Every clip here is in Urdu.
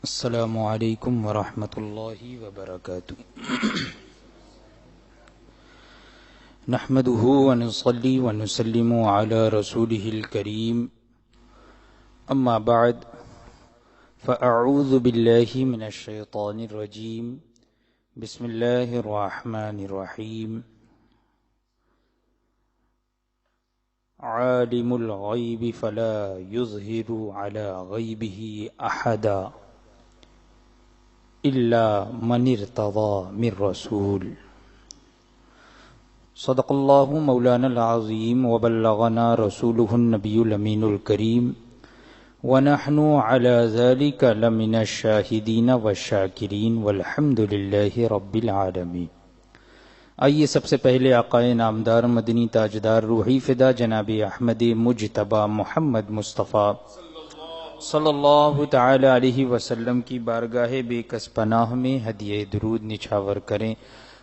السلام علیکم ورحمۃ اللہ وبرکاتہ نحمده ونصلي ونسلم على رسوله الكريم اما بعد فاعوذ بالله من الشیطان الرجیم بسم اللہ الرحمن الرحیم عالم الغیب فلا يظهر على غیبه احدا الا من ارتضى من رسول صدق اللہ مولانا العظیم وبلغنا رسوله النبی الامین الکریم ونحن على ذلك لمن الشاہدین والشاکرین والحمد للہ رب العالمین۔ آئیے سب سے پہلے آقائے نامدار مدنی تاجدار روحی فدا جناب احمد مجتبی محمد مصطفیٰ صلی اللہ تعالی علیہ وسلم کی بارگاہ بے کس پناہ میں ہدیہ درود نچھاور کریں۔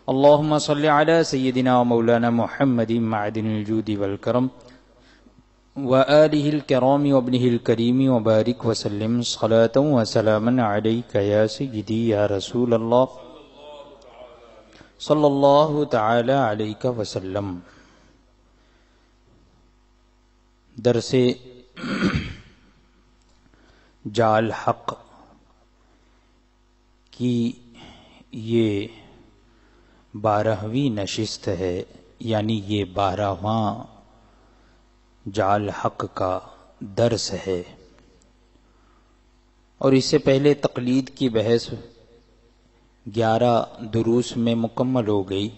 اللہم صلی علی سیدنا و مولانا محمد معدن الجود والکرم وآلہ الکرام وابنہ الکریم وبارک وسلم صلاة و سلاما علیک یا سیدی یا رسول اللہ صلی اللہ تعالی علیہ وسلم۔ درس جال حق کی یہ 12ویں نشست ہے، یعنی یہ 12واں جال حق کا درس ہے، اور اس سے پہلے تقلید کی بحث 11 دروس میں مکمل ہو گئی۔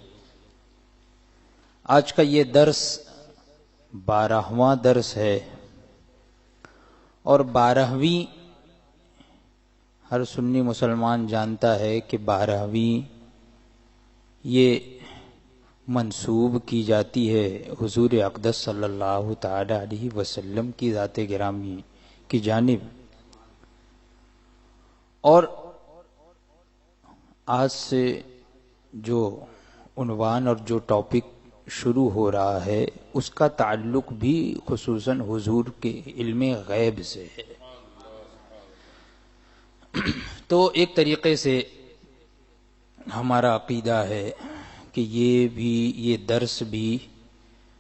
آج کا یہ درس 12واں درس ہے، اور 12ویں ہر سنی مسلمان جانتا ہے کہ 12ویں یہ منسوب کی جاتی ہے حضور اقدس صلی اللہ تعالی علیہ وسلم کی ذات گرامی کی جانب، اور آج سے جو عنوان اور جو ٹاپک شروع ہو رہا ہے اس کا تعلق بھی خصوصاً حضور کے علم غیب سے ہے۔ تو ایک طریقے سے ہمارا عقیدہ ہے کہ یہ درس بھی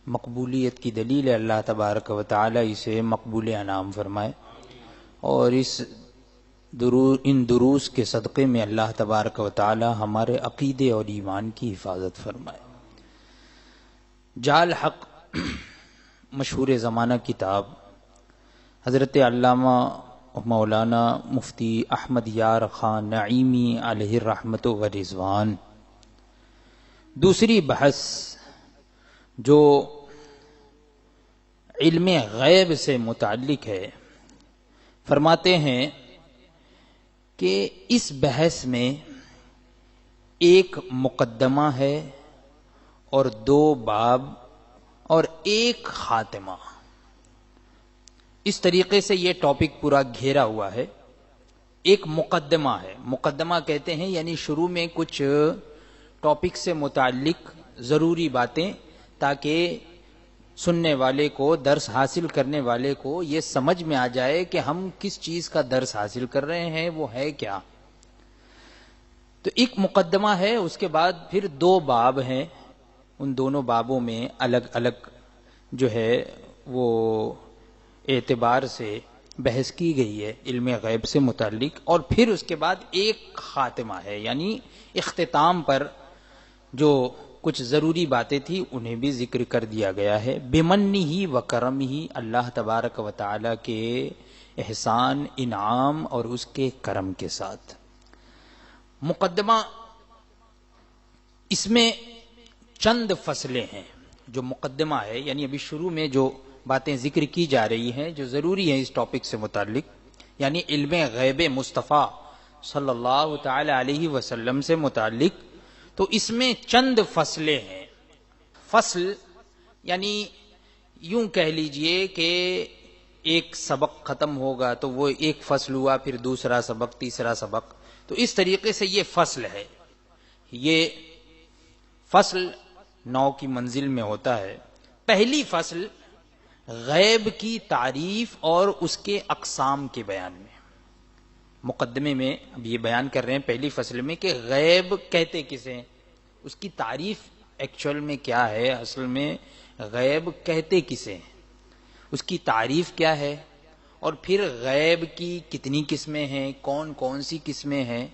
مقبولیت کی دلیل ہے، اللہ تبارک و تعالی اسے مقبول انعام فرمائے، اور ان دروس کے صدقے میں اللہ تبارک و تعالی ہمارے عقیدے اور ایمان کی حفاظت فرمائے۔ جال حق مشہور زمانہ کتاب، حضرت علامہ مولانا مفتی احمد یار خان نعیمی علیہ الرحمت و رضوان۔ دوسری بحث جو علم غیب سے متعلق ہے، فرماتے ہیں کہ اس بحث میں ایک مقدمہ ہے اور 2 باب اور ایک خاتمہ، اس طریقے سے یہ ٹاپک پورا گھیرا ہوا ہے۔ ایک مقدمہ ہے، مقدمہ کہتے ہیں یعنی شروع میں کچھ ٹاپک سے متعلق ضروری باتیں، تاکہ سننے والے کو، درس حاصل کرنے والے کو یہ سمجھ میں آ جائے کہ ہم کس چیز کا درس حاصل کر رہے ہیں، وہ ہے کیا۔ تو ایک مقدمہ ہے، اس کے بعد پھر 2 باب ہیں، ان دونوں بابوں میں الگ الگ جو ہے وہ اعتبار سے بحث کی گئی ہے علم غیب سے متعلق، اور پھر اس کے بعد ایک خاتمہ ہے، یعنی اختتام پر جو کچھ ضروری باتیں تھی انہیں بھی ذکر کر دیا گیا ہے، بمنہ و کرمہ، اللہ تبارک و تعالی کے احسان، انعام اور اس کے کرم کے ساتھ۔ مقدمہ، اس میں چند فصلیں ہیں۔ جو مقدمہ ہے یعنی ابھی شروع میں جو باتیں ذکر کی جا رہی ہیں جو ضروری ہیں اس ٹاپک سے متعلق، یعنی علم غیب مصطفیٰ صلی اللہ تعالی علیہ وسلم سے متعلق، تو اس میں چند فصلیں ہیں۔ فصل یعنی یوں کہہ لیجئے کہ ایک سبق ختم ہوگا تو وہ ایک فصل ہوا، پھر دوسرا سبق، تیسرا سبق، تو اس طریقے سے یہ فصل ہے۔ یہ فصل 9 کی منزل میں ہوتا ہے۔ پہلی فصل غیب کی تعریف اور اس کے اقسام کے بیان میں، مقدمے میں اب یہ بیان کر رہے ہیں پہلی فصل میں کہ غیب کہتے کسے ہیں، اس کی تعریف ایکچوئل میں کیا ہے، اصل میں غیب کہتے کسے ہیں، اس کی تعریف کیا ہے، اور پھر غیب کی کتنی قسمیں ہیں، کون کون سی قسمیں ہیں،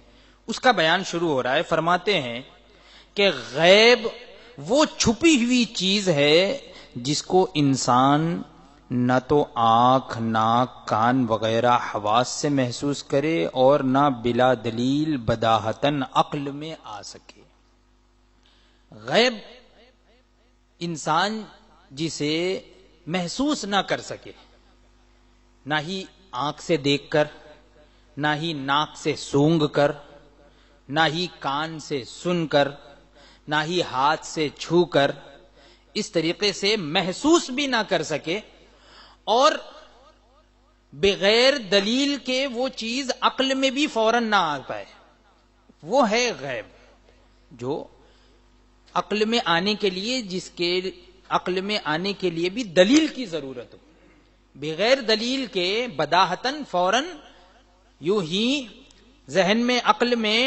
اس کا بیان شروع ہو رہا ہے۔ فرماتے ہیں کہ غیب وہ چھپی ہوئی چیز ہے جس کو انسان نہ تو آنکھ، ناک، کان وغیرہ حواس سے محسوس کرے اور نہ بلا دلیل بداہتاً عقل میں آ سکے۔ غیب انسان جسے محسوس نہ کر سکے، نہ ہی آنکھ سے دیکھ کر، نہ ہی ناک سے سونگھ کر، نہ ہی کان سے سن کر، نہ ہی ہاتھ سے چھو کر، اس طریقے سے محسوس بھی نہ کر سکے، اور بغیر دلیل کے وہ چیز عقل میں بھی فوراً نہ آ پائے، وہ ہے غیب، جو عقل میں آنے کے لیے، جس کے عقل میں آنے کے لیے بھی دلیل کی ضرورت ہو، بغیر دلیل کے بداہتاً فوراً یوں ہی ذہن میں، عقل میں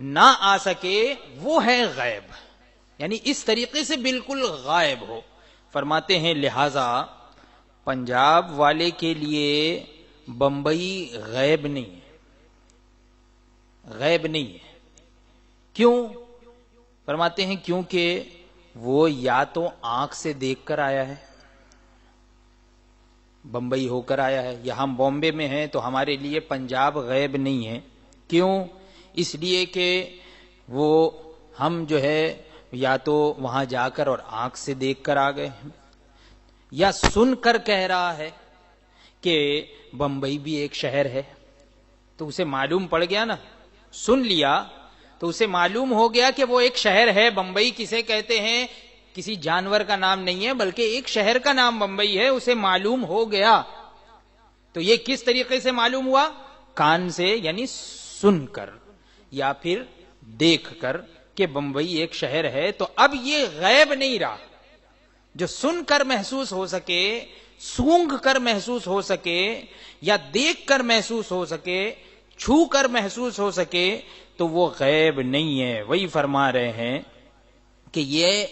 نہ آ سکے، وہ ہے غیب، یعنی اس طریقے سے بالکل غائب ہو۔ فرماتے ہیں لہذا پنجاب والے کے لیے بمبئی غیب نہیں ہے، غیب نہیں ہے۔ کیوں؟ فرماتے ہیں کیونکہ وہ یا تو آنکھ سے دیکھ کر آیا ہے، بمبئی ہو کر آیا ہے، یا ہم بامبے میں ہیں تو ہمارے لیے پنجاب غیب نہیں ہے۔ کیوں؟ اس لیے کہ وہ ہم جو ہے یا تو وہاں جا کر اور آنکھ سے دیکھ کر آ گئے ہیں، یا سن کر کہہ رہا ہے کہ بمبئی بھی ایک شہر ہے، تو اسے معلوم پڑ گیا نا، سن لیا تو اسے معلوم ہو گیا کہ وہ ایک شہر ہے۔ بمبئی کسے کہتے ہیں؟ کسی جانور کا نام نہیں ہے، بلکہ ایک شہر کا نام بمبئی ہے، اسے معلوم ہو گیا۔ تو یہ کس طریقے سے معلوم ہوا؟ کان سے، یعنی سن کر یا پھر دیکھ کر کہ بمبئی ایک شہر ہے۔ تو اب یہ غیب نہیں رہا، جو سن کر محسوس ہو سکے، سونگھ کر محسوس ہو سکے، یا دیکھ کر محسوس ہو سکے، چھو کر محسوس ہو سکے، تو وہ غیب نہیں ہے۔ وہی فرما رہے ہیں کہ یہ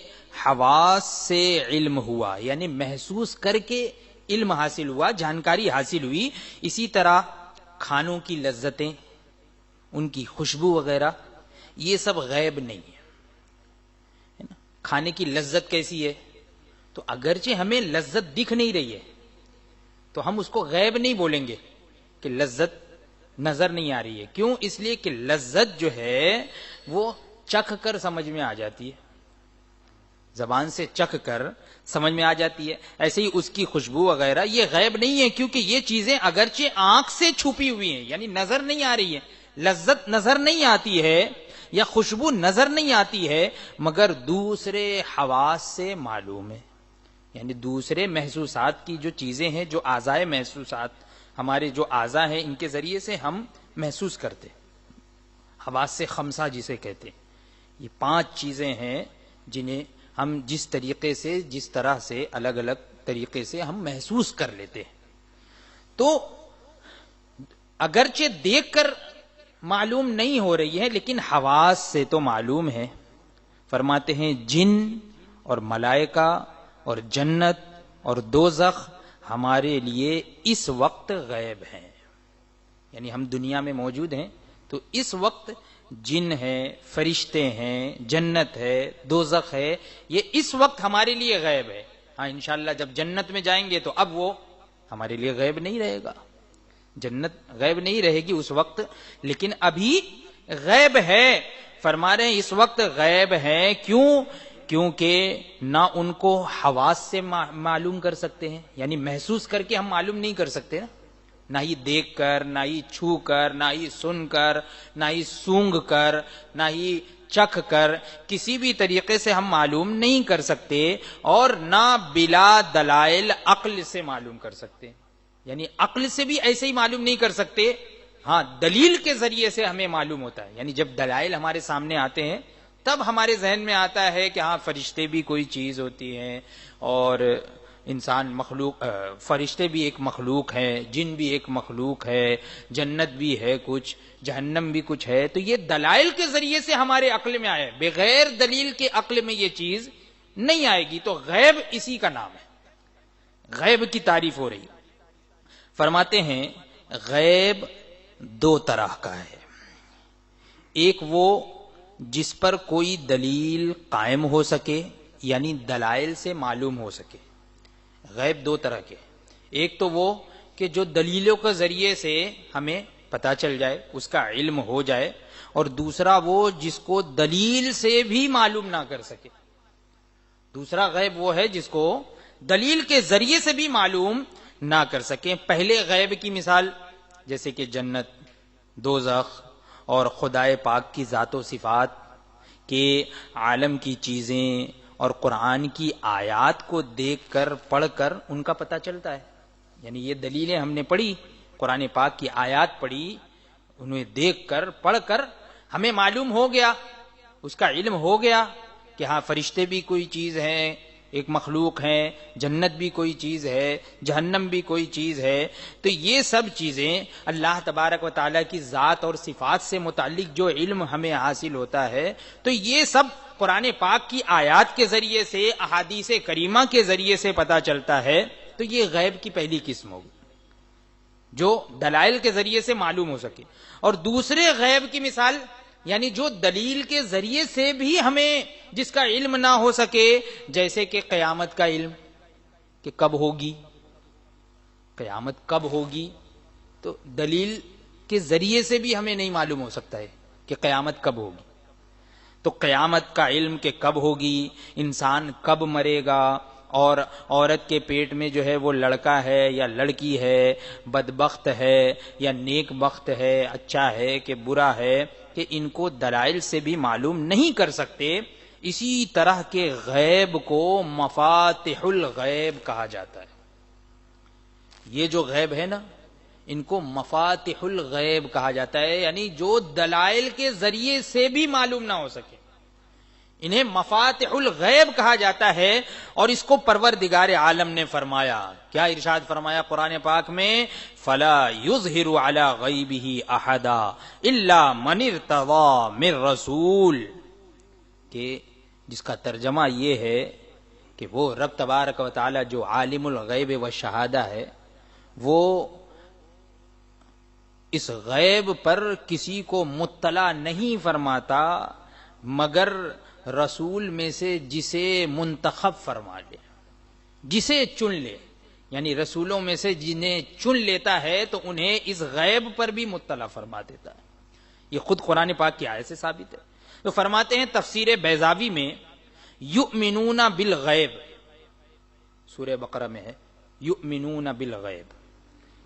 حواس سے علم ہوا، یعنی محسوس کر کے علم حاصل ہوا، جانکاری حاصل ہوئی۔ اسی طرح کھانوں کی لذتیں، ان کی خوشبو وغیرہ، یہ سب غیب نہیں ہے۔ کھانے کی لذت کیسی ہے؟ تو اگرچہ ہمیں لذت دکھ نہیں رہی ہے تو ہم اس کو غیب نہیں بولیں گے کہ لذت نظر نہیں آ رہی ہے۔ کیوں؟ اس لیے کہ لذت جو ہے وہ چکھ کر سمجھ میں آ جاتی ہے، زبان سے چکھ کر سمجھ میں آ جاتی ہے۔ ایسے ہی اس کی خوشبو وغیرہ یہ غیب نہیں ہے، کیونکہ یہ چیزیں اگرچہ آنکھ سے چھپی ہوئی ہیں، یعنی نظر نہیں آ رہی ہے، لذت نظر نہیں آتی ہے یا خوشبو نظر نہیں آتی ہے، مگر دوسرے حواس سے معلوم ہے، یعنی دوسرے محسوسات کی جو چیزیں ہیں، جو اعضائے محسوسات، ہمارے جو اعضاء ہیں، ان کے ذریعے سے ہم محسوس کرتے، حواس سے خمسہ جسے کہتے ہیں۔ یہ 5 چیزیں ہیں جنہیں ہم جس طریقے سے، جس طرح سے، الگ الگ طریقے سے ہم محسوس کر لیتے ہیں۔ تو اگرچہ دیکھ کر معلوم نہیں ہو رہی ہے، لیکن حواس سے تو معلوم ہے۔ فرماتے ہیں جن اور ملائکہ اور جنت اور دوزخ ہمارے لیے اس وقت غیب ہیں، یعنی ہم دنیا میں موجود ہیں تو اس وقت جن ہے، فرشتے ہیں، جنت ہے، دوزخ ہے، یہ اس وقت ہمارے لیے غیب ہے۔ ہاں انشاءاللہ جب جنت میں جائیں گے تو اب وہ ہمارے لیے غیب نہیں رہے گا، جنت غیب نہیں رہے گی اس وقت، لیکن ابھی غیب ہے۔ فرما رہے ہیں اس وقت غیب ہے، کیوں؟ کیونکہ نہ ان کو حواس سے معلوم کر سکتے ہیں، یعنی محسوس کر کے ہم معلوم نہیں کر سکتے نا، نہ ہی دیکھ کر، نہ ہی چھو کر، نہ ہی سن کر، نہ ہی سونگھ کر، نہ ہی چکھ کر، کسی بھی طریقے سے ہم معلوم نہیں کر سکتے، اور نہ بلا دلائل عقل سے معلوم کر سکتے، یعنی عقل سے بھی ایسے ہی معلوم نہیں کر سکتے، ہاں دلیل کے ذریعے سے ہمیں معلوم ہوتا ہے، یعنی جب دلائل ہمارے سامنے آتے ہیں تب ہمارے ذہن میں آتا ہے کہ ہاں فرشتے بھی کوئی چیز ہوتی ہیں، اور انسان مخلوق، فرشتے بھی ایک مخلوق ہے، جن بھی ایک مخلوق ہے، جنت بھی ہے کچھ، جہنم بھی کچھ ہے، تو یہ دلائل کے ذریعے سے ہمارے عقل میں آئے، بغیر دلیل کے عقل میں یہ چیز نہیں آئے گی. تو غیب اسی کا نام ہے، غیب کی تعریف ہو رہی. فرماتے ہیں غیب دو طرح کا ہے. ایک وہ جس پر کوئی دلیل قائم ہو سکے، یعنی دلائل سے معلوم ہو سکے. غیب دو طرح کے، ایک تو وہ کہ جو دلیلوں کے ذریعے سے ہمیں پتہ چل جائے، اس کا علم ہو جائے، اور دوسرا وہ جس کو دلیل سے بھی معلوم نہ کر سکے. دوسرا غیب وہ ہے جس کو دلیل کے ذریعے سے بھی معلوم نہ کر سکیں. پہلے غیب کی مثال جیسے کہ جنت، دوزخ اور خدائے پاک کی ذات و صفات کے عالم کی چیزیں اور قرآن کی آیات کو دیکھ کر پڑھ کر ان کا پتہ چلتا ہے. یعنی یہ دلیلیں ہم نے پڑھی، قرآن پاک کی آیات پڑھی، انہیں دیکھ کر پڑھ کر ہمیں معلوم ہو گیا، اس کا علم ہو گیا کہ ہاں فرشتے بھی کوئی چیز ہیں، ایک مخلوق ہیں، جنت بھی کوئی چیز ہے، جہنم بھی کوئی چیز ہے. تو یہ سب چیزیں اللہ تبارک و تعالیٰ کی ذات اور صفات سے متعلق جو علم ہمیں حاصل ہوتا ہے، تو یہ سب قرآن پاک کی آیات کے ذریعے سے، احادیث کریمہ کے ذریعے سے پتہ چلتا ہے. تو یہ غیب کی پہلی قسم ہوگی جو دلائل کے ذریعے سے معلوم ہو سکے. اور دوسرے غیب کی مثال یعنی جو دلیل کے ذریعے سے بھی ہمیں جس کا علم نہ ہو سکے، جیسے کہ قیامت کا علم کہ کب ہوگی، قیامت کب ہوگی، تو دلیل کے ذریعے سے بھی ہمیں نہیں معلوم ہو سکتا ہے کہ قیامت کب ہوگی. تو قیامت کا علم کہ کب ہوگی، انسان کب مرے گا، اور عورت کے پیٹ میں جو ہے وہ لڑکا ہے یا لڑکی ہے، بدبخت ہے یا نیک بخت ہے، اچھا ہے کہ برا ہے، کہ ان کو دلائل سے بھی معلوم نہیں کر سکتے. اسی طرح کے غیب کو مفاتح الغیب کہا جاتا ہے. یہ جو غیب ہے نا، ان کو مفاتح الغیب کہا جاتا ہے، یعنی جو دلائل کے ذریعے سے بھی معلوم نہ ہو سکے، انہیں مفاتح الغیب کہا جاتا ہے. اور اس کو پروردگار عالم نے فرمایا، کیا ارشاد فرمایا قرآن پاک میں؟ فلا یظہر علی غیبہ احدا الا من ارتضی من رسول، کہ جس کا ترجمہ یہ ہے کہ وہ رب تبارک و تعالی جو عالم الغیب و شہادہ ہے، وہ اس غیب پر کسی کو مطلع نہیں فرماتا مگر رسول میں سے جسے منتخب فرما لے، جسے چن لے. یعنی رسولوں میں سے جنہیں چن لیتا ہے تو انہیں اس غیب پر بھی مطلع فرما دیتا ہے. یہ خود قرآن پاک کی آیت سے ثابت ہے. تو فرماتے ہیں تفسیر بیضاوی میں یؤمنون بالغیب، سورہ بقرہ میں ہے یؤمنون بالغیب،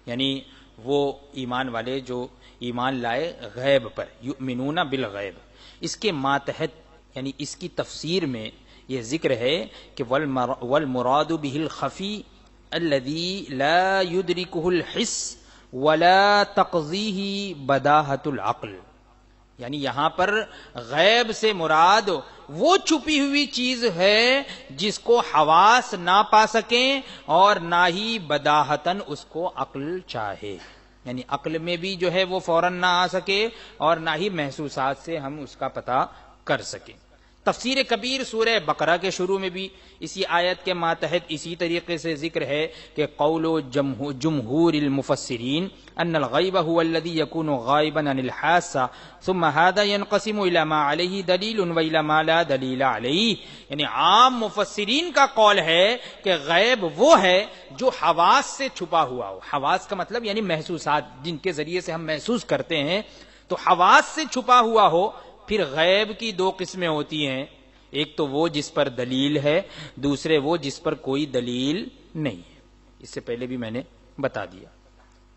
یعنی وہ ایمان والے جو ایمان لائے غیب پر، یؤمنون بالغیب. اس کے ماتحت یعنی اس کی تفسیر میں یہ ذکر ہے کہ والمراد به الخفی الذي لا يدركه الحس ولا تقضيه بداهة العقل، یعنی یہاں پر غیب سے مراد وہ چھپی ہوئی چیز ہے جس کو حواس نہ پا سکیں اور نہ ہی بداہتاً اس کو عقل چاہے، یعنی عقل میں بھی جو ہے وہ فوراً نہ آ سکے اور نہ ہی محسوسات سے ہم اس کا پتہ کر سکیں. تفسیر کبیر سورہ بقرہ کے شروع میں بھی اسی آیت کے ماتحت اسی طریقے سے ذکر ہے کہ قول جمہور المفسرین ان الغیب هو الذي يكون غائبا عن الحاسة ثم هذا ينقسم الى ما عليه دلیل والى ما لا دلیل علیہ. یعنی عام مفسرین کا قول ہے کہ غیب وہ ہے جو حواس سے چھپا ہوا ہو. حواس کا مطلب یعنی محسوسات، جن کے ذریعے سے ہم محسوس کرتے ہیں، تو حواس سے چھپا ہوا ہو. پھر غیب کی دو قسمیں ہوتی ہیں، ایک تو وہ جس پر دلیل ہے، دوسرے وہ جس پر کوئی دلیل نہیں ہے. اس سے پہلے بھی میں نے بتا دیا.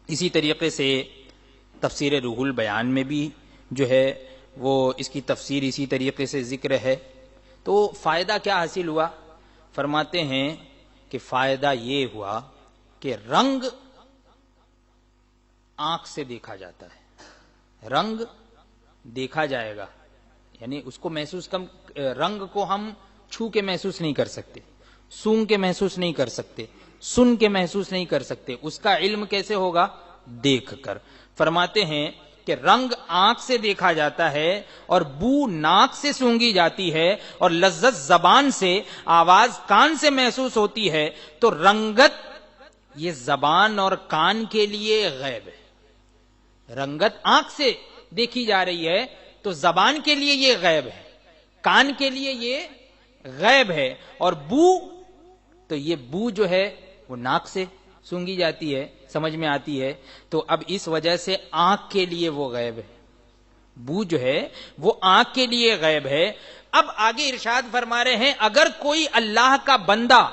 اسی طریقے سے تفسیر روح البیان میں بھی جو ہے وہ اس کی تفسیر اسی طریقے سے ذکر ہے. تو فائدہ کیا حاصل ہوا؟ فرماتے ہیں کہ فائدہ یہ ہوا کہ رنگ آنکھ سے دیکھا جاتا ہے، رنگ دیکھا جائے گا، یعنی اس کو محسوس رنگ کو ہم چھو کے محسوس نہیں کر سکتے، سونگ کے محسوس نہیں کر سکتے، سن کے محسوس نہیں کر سکتے، اس کا علم کیسے ہوگا؟ دیکھ کر۔ فرماتے ہیں کہ رنگ آنکھ سے دیکھا جاتا ہے اور بو ناک سے سونگی جاتی ہے اور لذت زبان سے، آواز کان سے محسوس ہوتی ہے، تو رنگت یہ زبان اور کان کے لیے غیب ہے۔ رنگت آنکھ سے دیکھی جا رہی ہے تو زبان کے لیے یہ غیب ہے، کان کے لیے یہ غیب ہے، اور بو تو یہ بو جو ہے وہ ناک سے سونگی جاتی ہے، سمجھ میں آتی ہے، تو اب اس وجہ سے آنکھ کے لیے وہ غیب ہے، بو جو ہے وہ آنکھ کے لیے غیب ہے۔ اب آگے ارشاد فرما رہے ہیں اگر کوئی اللہ کا بندہ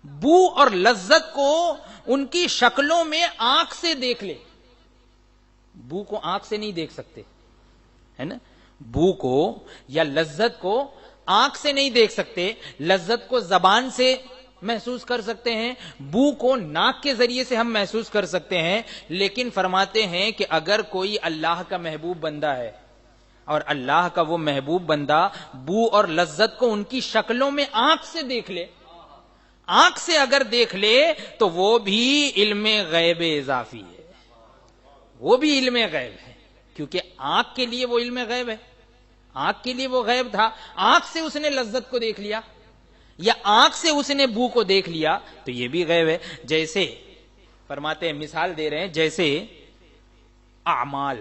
بو اور لذت کو ان کی شکلوں میں آنکھ سے دیکھ لے، بو کو آنکھ سے نہیں دیکھ سکتے ہے نا، بو کو یا لذت کو آنکھ سے نہیں دیکھ سکتے، لذت کو زبان سے محسوس کر سکتے ہیں، بو کو ناک کے ذریعے سے ہم محسوس کر سکتے ہیں، لیکن فرماتے ہیں کہ اگر کوئی اللہ کا محبوب بندہ ہے اور اللہ کا وہ محبوب بندہ بو اور لذت کو ان کی شکلوں میں آنکھ سے دیکھ لے، آنکھ سے اگر دیکھ لے تو وہ بھی علم غیب اضافی ہے، وہ بھی علم غیب ہے، کیونکہ آنکھ کے لیے وہ علم غیب ہے، آنکھ کے لیے وہ غیب تھا، آنکھ سے اس نے لذت کو دیکھ لیا یا آنکھ سے اس نے بو کو دیکھ لیا تو یہ بھی غیب ہے۔ جیسے فرماتے ہیں، مثال دے رہے ہیں، جیسے اعمال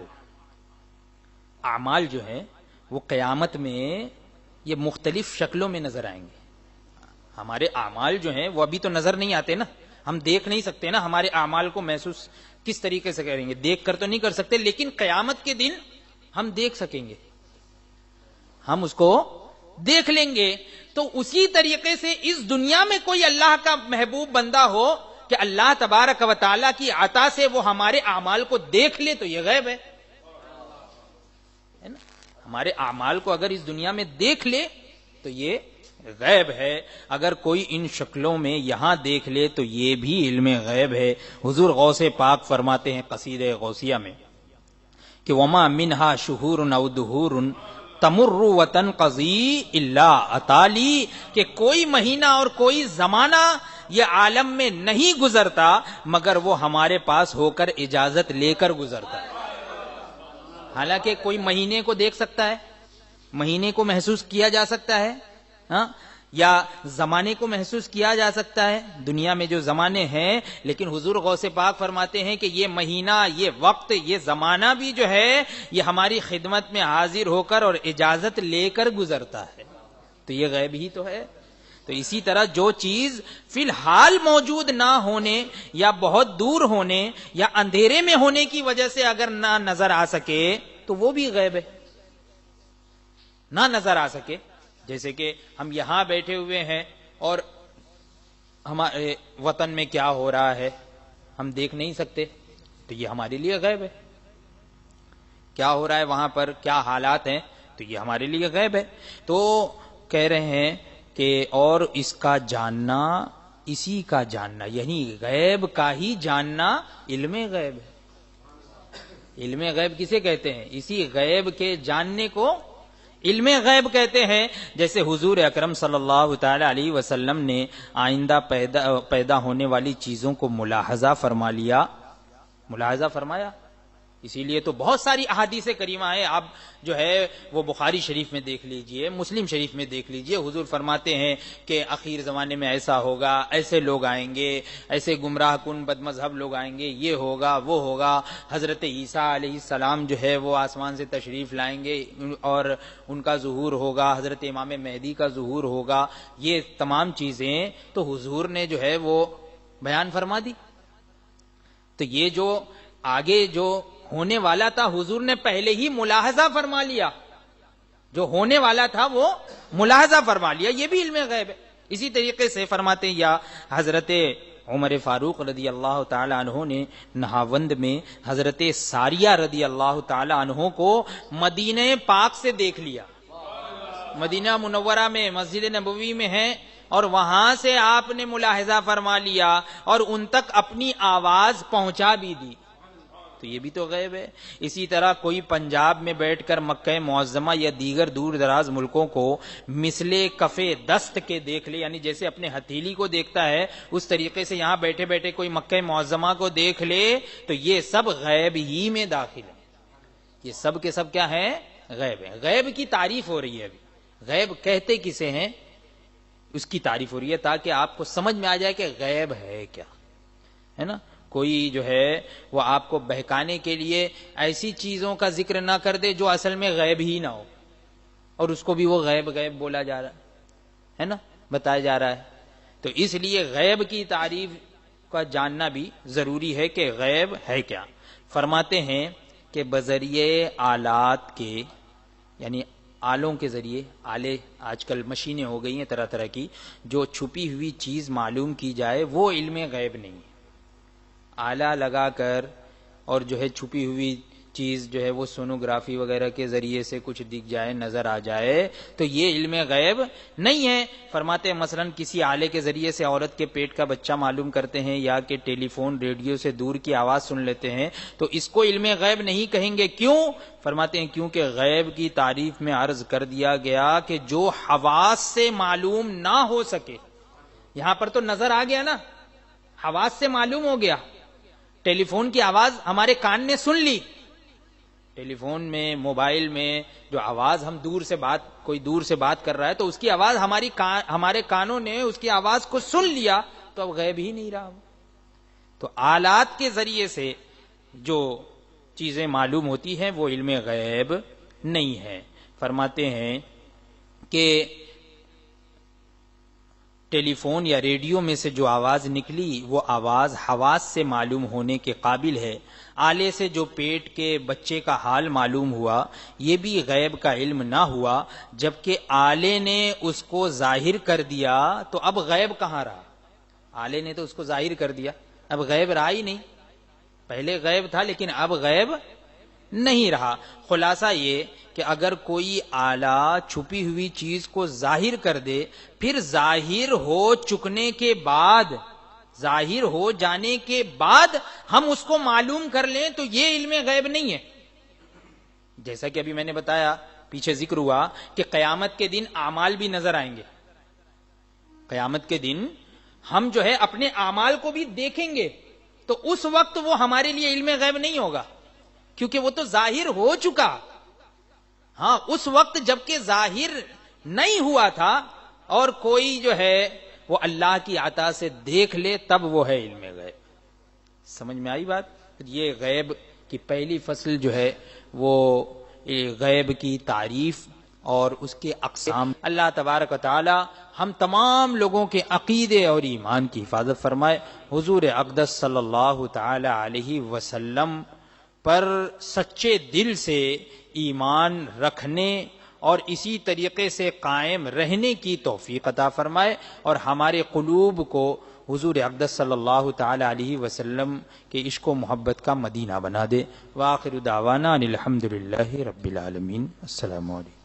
جو ہیں وہ قیامت میں یہ مختلف شکلوں میں نظر آئیں گے۔ ہمارے اعمال جو ہیں وہ ابھی تو نظر نہیں آتے نا، ہم دیکھ نہیں سکتے نا، ہمارے اعمال کو محسوس کس طریقے سے کریں گے؟ دیکھ کر تو نہیں کر سکتے، لیکن قیامت کے دن ہم دیکھ سکیں گے، ہم اس کو دیکھ لیں گے۔ تو اسی طریقے سے اس دنیا میں کوئی اللہ کا محبوب بندہ ہو کہ اللہ تبارک و تعالیٰ کی عطا سے وہ ہمارے اعمال کو دیکھ لے تو یہ غیب ہے نا؟ ہمارے اعمال کو اگر اس دنیا میں دیکھ لے تو یہ غیب ہے، اگر کوئی ان شکلوں میں یہاں دیکھ لے تو یہ بھی علم غیب ہے۔ حضور غوث پاک فرماتے ہیں قصیدہ غوثیہ میں کہ وما منہا شہور او دہور تمر وتنقضی الا اتالی، کہ کوئی مہینہ اور کوئی زمانہ یہ عالم میں نہیں گزرتا مگر وہ ہمارے پاس ہو کر اجازت لے کر گزرتا ہے۔ حالانکہ کوئی مہینے کو دیکھ سکتا ہے، مہینے کو محسوس کیا جا سکتا ہے، ہاں، یا زمانے کو محسوس کیا جا سکتا ہے، دنیا میں جو زمانے ہیں، لیکن حضور غوث پاک فرماتے ہیں کہ یہ مہینہ، یہ وقت، یہ زمانہ بھی جو ہے یہ ہماری خدمت میں حاضر ہو کر اور اجازت لے کر گزرتا ہے، تو یہ غیب ہی تو ہے۔ تو اسی طرح جو چیز فی الحال موجود نہ ہونے یا بہت دور ہونے یا اندھیرے میں ہونے کی وجہ سے اگر نہ نظر آ سکے تو وہ بھی غیب ہے، نہ نظر آ سکے۔ جیسے کہ ہم یہاں بیٹھے ہوئے ہیں اور ہمارے وطن میں کیا ہو رہا ہے ہم دیکھ نہیں سکتے، تو یہ ہمارے لیے غیب ہے۔ کیا ہو رہا ہے وہاں پر، کیا حالات ہیں، تو یہ ہمارے لیے غیب ہے۔ تو کہہ رہے ہیں کہ اور اس کا جاننا، اسی کا جاننا، یعنی غیب کا ہی جاننا علم غیب ہے۔ علم غیب کسے کہتے ہیں؟ اسی غیب کے جاننے کو علم غیب کہتے ہیں۔ جیسے حضور اکرم صلی اللہ تعالی علیہ وسلم نے آئندہ پیدا ہونے والی چیزوں کو ملاحظہ فرمایا، اسی لیے تو بہت ساری احادیث کریمہ ہیں، آپ جو ہے وہ بخاری شریف میں دیکھ لیجئے، مسلم شریف میں دیکھ لیجئے، حضور فرماتے ہیں کہ اخیر زمانے میں ایسا ہوگا، ایسے لوگ آئیں گے، ایسے گمراہ کن بد مذہب لوگ آئیں گے، یہ ہوگا وہ ہوگا، حضرت عیسیٰ علیہ السلام جو ہے وہ آسمان سے تشریف لائیں گے اور ان کا ظہور ہوگا، حضرت امام مہدی کا ظہور ہوگا، یہ تمام چیزیں تو حضور نے جو ہے وہ بیان فرما دی۔ تو یہ جو آگے جو ہونے والا تھا حضور نے پہلے ہی ملاحظہ فرما لیا، جو ہونے والا تھا وہ ملاحظہ فرما لیا، یہ بھی علم غیب ہے۔ اسی طریقے سے فرماتے ہیں یا حضرت عمر فاروق رضی اللہ تعالی عنہ نے نہاوند میں حضرت ساریہ رضی اللہ تعالی عنہ کو مدینہ پاک سے دیکھ لیا، مدینہ منورہ میں مسجد نبوی میں ہیں، اور وہاں سے آپ نے ملاحظہ فرما لیا اور ان تک اپنی آواز پہنچا بھی دی۔ تو یہ بھی تو غیب ہے۔ اسی طرح کوئی پنجاب میں بیٹھ کر مکہ معظمہ یا دیگر دور دراز ملکوں کو مثل کف دست کے دیکھ لے، یعنی جیسے اپنے ہتھیلی کو دیکھتا ہے اس طریقے سے یہاں بیٹھے بیٹھے کوئی مکہ معظمہ کو دیکھ لے، تو یہ سب غیب ہی میں داخل ہے۔ یہ سب کے سب کیا ہے؟ غیب ہے۔ غیب کی تعریف ہو رہی ہے ابھی۔ غیب کہتے کسے ہیں اس کی تعریف ہو رہی ہے تاکہ آپ کو سمجھ میں آ جائے کہ غیب ہے کیا، ہے نا۔ کوئی جو ہے وہ آپ کو بہکانے کے لیے ایسی چیزوں کا ذکر نہ کر دے جو اصل میں غیب ہی نہ ہو، اور اس کو بھی وہ غیب غیب بولا جا رہا ہے نا، بتایا جا رہا ہے۔ تو اس لیے غیب کی تعریف کا جاننا بھی ضروری ہے کہ غیب ہے کیا۔ فرماتے ہیں کہ بذریعے آلات کے، یعنی آلوں کے ذریعے، آلے آج کل مشینیں ہو گئی ہیں طرح طرح کی، جو چھپی ہوئی چیز معلوم کی جائے وہ علم غیب نہیں ہے۔ آلہ لگا کر اور جو ہے چھپی ہوئی چیز جو ہے وہ سونوگرافی وغیرہ کے ذریعے سے کچھ دکھ جائے، نظر آ جائے، تو یہ علم غیب نہیں ہے۔ فرماتے ہیں مثلا کسی آلے کے ذریعے سے عورت کے پیٹ کا بچہ معلوم کرتے ہیں، یا کہ ٹیلی فون ریڈیو سے دور کی آواز سن لیتے ہیں، تو اس کو علم غیب نہیں کہیں گے۔ کیوں؟ فرماتے ہیں کیونکہ غیب کی تعریف میں عرض کر دیا گیا کہ جو حواس سے معلوم نہ ہو سکے، یہاں پر تو نظر آ گیا نا، حواس سے معلوم ہو گیا، ٹیلی فون کی آواز ہمارے کان نے سن لی، ٹیلی فون میں، موبائل میں جو آواز ہم دور سے بات، کوئی دور سے بات کر رہا ہے تو اس کی آواز ہمارے کانوں نے اس کی آواز کو سن لیا، تو اب غیب ہی نہیں رہا۔ تو آلات کے ذریعے سے جو چیزیں معلوم ہوتی ہیں وہ علم غیب نہیں ہے۔ فرماتے ہیں کہ ٹیلی فون یا ریڈیو میں سے جو آواز نکلی وہ آواز حواس سے معلوم ہونے کے قابل ہے۔ آلے سے جو پیٹ کے بچے کا حال معلوم ہوا یہ بھی غیب کا علم نہ ہوا، جبکہ آلے نے اس کو ظاہر کر دیا تو اب غیب کہاں رہا؟ آلے نے تو اس کو ظاہر کر دیا، اب غیب رہا ہی نہیں۔ پہلے غیب تھا لیکن اب غیب نہیں رہا۔ خلاصہ یہ کہ اگر کوئی آلہ چھپی ہوئی چیز کو ظاہر کر دے، پھر ظاہر ہو چکنے کے بعد، ظاہر ہو جانے کے بعد ہم اس کو معلوم کر لیں تو یہ علم غیب نہیں ہے۔ جیسا کہ ابھی میں نے بتایا، پیچھے ذکر ہوا کہ قیامت کے دن اعمال بھی نظر آئیں گے۔ قیامت کے دن ہم جو ہے اپنے اعمال کو بھی دیکھیں گے، تو اس وقت وہ ہمارے لیے علم غیب نہیں ہوگا، کیونکہ وہ تو ظاہر ہو چکا۔ ہاں، اس وقت جبکہ ظاہر نہیں ہوا تھا اور کوئی جو ہے وہ اللہ کی عطا سے دیکھ لے تب وہ ہے علم غیب۔ سمجھ میں آئی بات؟ یہ غیب کی پہلی فصل جو ہے وہ غیب کی تعریف اور اس کے اقسام۔ اللہ تبارک و تعالی ہم تمام لوگوں کے عقیدے اور ایمان کی حفاظت فرمائے۔ حضور اقدس صلی اللہ تعالی علیہ وسلم پر سچے دل سے ایمان رکھنے اور اسی طریقے سے قائم رہنے کی توفیق عطا فرمائے، اور ہمارے قلوب کو حضور اقدس صلی اللہ تعالی علیہ وسلم کے عشق و محبت کا مدینہ بنا دے۔ وآخر دعوانا ان الحمد للہ رب العالمین۔ السلام علیکم۔